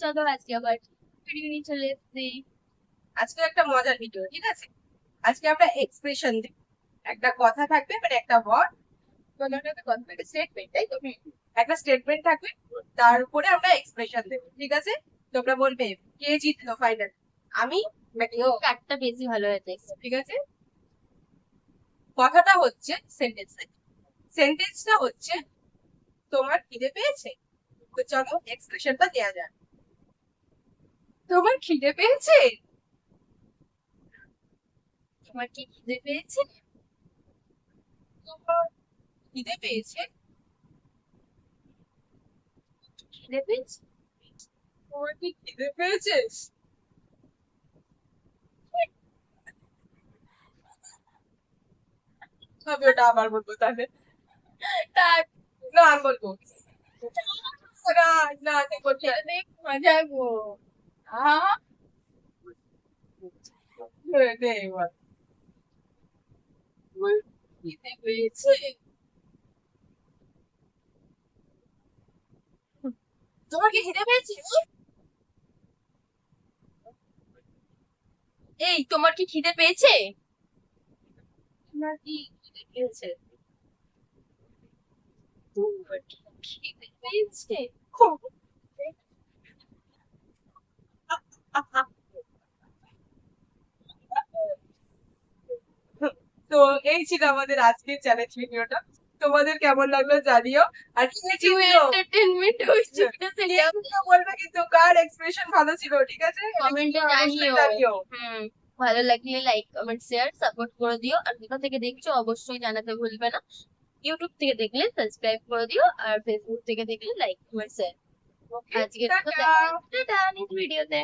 চলো আজকে আবার ভিডিও নিয়ে চলে এসেছি। আজকে একটা মজার ভিডিও, ঠিক আছে? আজকে আমরা এক্সপ্রেশন দেব। একটা কথা থাকবে, মানে একটা ওয়ার্ড, একটা স্টেটমেন্ট, তাই তো? একটা স্টেটমেন্ট থাকবে, তার উপরে আমরা এক্সপ্রেশন দেব, ঠিক আছে? তোমরা বলবে কে জিতলো ফাইনাল, আমি নাকি ও। কার্ডটা বেশি ভালো হয়েছে। ঠিক আছে, কথাটা হচ্ছে সেন্টেন্স, সেন্টেন্সটা হচ্ছে তোমার খিদে পেয়েছে। তো চলো এক্সপ্রেশনটা দেওয়া যাক। তোমার খিদে পেয়েছে? তোমার কি খিদে পেয়েছে? তোমার খিদে পেয়েছে? খিদে পেয়েছে? তোমার কি খিদে পেয়েছে? আমি ওটা আবার বলবো তাহলে। তার না, আমি বলবো না। না, তুই বলবি না। দেখ মজা গো। আহ দে এবার। তোমার খিদে পেয়েছে? তোমার কি খিদে পেয়েছে? এই তোমার কি খিদে পেয়েছে? তোমার কি খিদে পেয়েছে? তোমার কি খিদে পেয়েছে? তো এই ছিল আমাদের আজকের চ্যালেঞ্জ ভিডিওটা। তোমাদের কেমন লাগলো জানিও। আর কে একটু জিতলো এন্টারটেইনমেন্ট হয়েছে কিনা কে সেটা জিতলো বলবে, কিন্তু কার এক্সপ্রেশন ভালো ছিল, ঠিক আছে? এটা কমেন্টে কিন্তু অবশ্যই জানিও। জানিও। হুম, ভালো লাগলে লাইক কমেন্ট শেয়ার সাপোর্ট করে দিও, আর কোথা থেকে দেখছো অবশ্যই জানাতে ভুলবে না। ইউটিউব থেকে দেখলে সাবস্ক্রাইব করে দিও, আর ফেসবুক থেকে দেখলে লাইক কমেন্ট শেয়ার। ওকে, আজকের মতো টাটা। দেখা হচ্ছে টাটা নেক্সট ভিডিওতে।